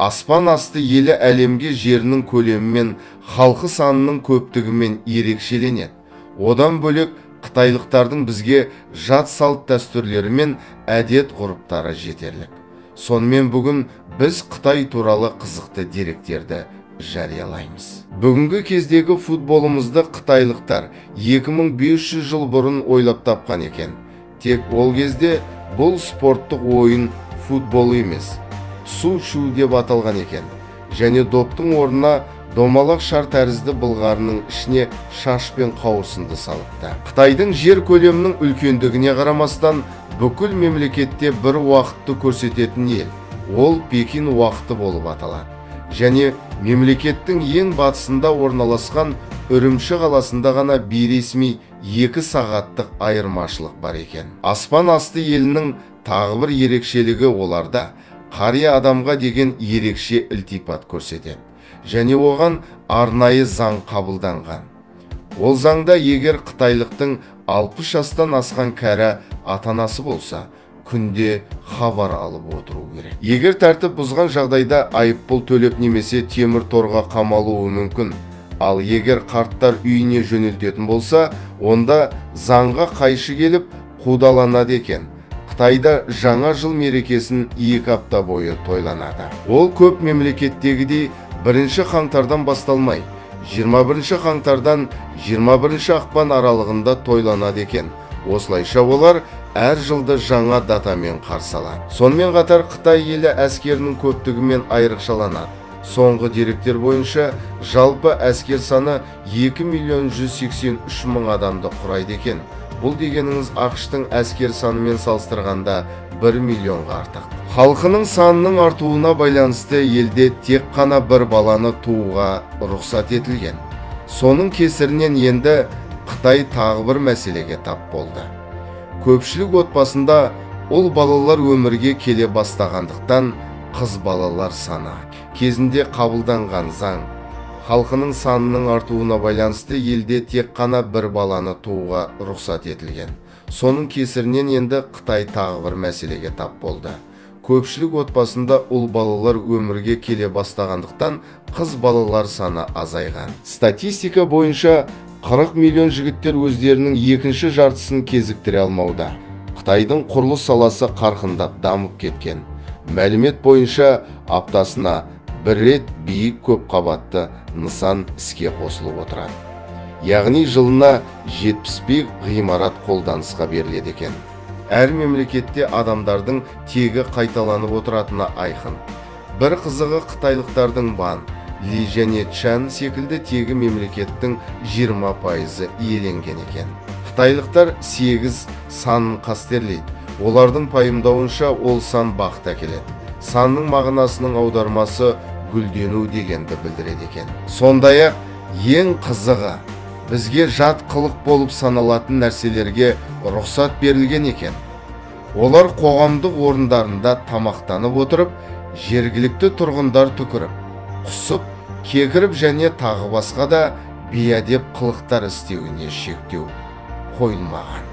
аспан асты елі әлемге жерінің көлемімен, халқы санының көптігімен ерекшеленеді. Одан бөлек қытайлықтардың бізге жат салт дәстүрлері мен әдет ғұрыптары жетерлік. Сонымен бүгін біз Қытай туралы қызықты деректерді жариялаймыз. Бүгінгі кездегі футболымызды қытайлықтар 2500 жыл бұрын ойлап тапқан екен. Тек ол кезде бұл спорттық ойын футбол емес, су-шу деп аталған екен. Және доптың орнына домалақ шар тәрізді былғарының ішіне шаш пен қауырсынды салыпты. Қытайдың жер көлемінің үлкендігіне қарамастан бүкіл мемлекетте бір уақытты көрсететін ел. Ол Пекин уақыты болып аталады. Және мемлекеттің ең батысында орналасқан Үрімші қаласында ғана бейресми 2 сағаттық айырмашылық бар екен. Аспан асты елінің тағы бір ерекшелігі оларда қария адамға деген ерекше ілтипат көрсетеді. Және оған арнайы заң қабылданған. Ол заңда егер қытайлықтың 60 жастан асқан кәрі ата-анасы болса, күнде хабар алып отыру керек. Егер тәртіп бұзған жағдайда айыппұл төлеп немесе темір торға қамалуы мүмкін. Ал егер қарттар үйіне жөнелтетін болса, онда заңға қайшы келіп қудаланады екен. Қытайда жаңа жыл мерекесін 2 апта бойы тойланады. Ол көп мемлекеттегідей 1 қаңтардан басталмай, 21 қаңтардан 21 ақпан аралығында тойланады екен. Осылайша олар әр жылды жаңа датамен қарсы алады. Сонымен қатар Қытай елі әскерінің көптігімен айрықшаланады. Соңғы деректер бойынша жалпы әскер саны 2.183.000 адамды құрайды екен. Бұл дегеніңіз ақш-тың әскер санымен салыстырғанда 1 миллионға артық. Халқының санының артуына байланысты елде тек қана бір баланы тууға рұқсат етілген. Соның кесірінен енді Қытай тағы бір мәселеге тап болды. Көпшілік отбасында ұл балалар өмірге келе бастағандықтан қыз балалар саны кезінде қабылданған заң халқының санының артуына байланысты елде тек қана бір баланы тууға рұқсат етілген. Соның кесірінен енді Қытай тағы бір мәселеге тап болды. Көпшілік отбасында ұл балалар өмірге келе бастағандықтан қыз балалар саны азайған. Статистика бойынша 40 миллион жігіттер өздерінің екінші жартысын кезіктіре алмауда. Қытайдың құрылыс саласы қарқындап дамып кеткен. Мәлімет бойынша аптасына бір рет биік көп қабатты нысан іске қосылып отырады. Яғни жылына 70 ғимарат қолданысқа беріледі екен. Әр мемлекетте адамдардың тегі қайталанып отыратыны айқын. Бір қызығы қытайлықтардың Бан, Ли және Чан секілді тегі мемлекеттің 20% иеленген екен. Қытайлықтар 8 санын қастерлейді. Олардың пайымдауынша ол сан бақыт әкеледі. Санның мағынасының аудармасы гүлдену дегенді білдіреді екен. Сондай-ақ ең қызығы бізге жат қылық болып саналатын нәрселерге рұқсат берілген екен. Олар қоғамдық орындарында тамақтанып отырып, жергілікті тұрғындар түкіріп, құсып, кекіріп және тағы басқа да бейәдеп қылықтар істеуіне шектеу қойылмаған.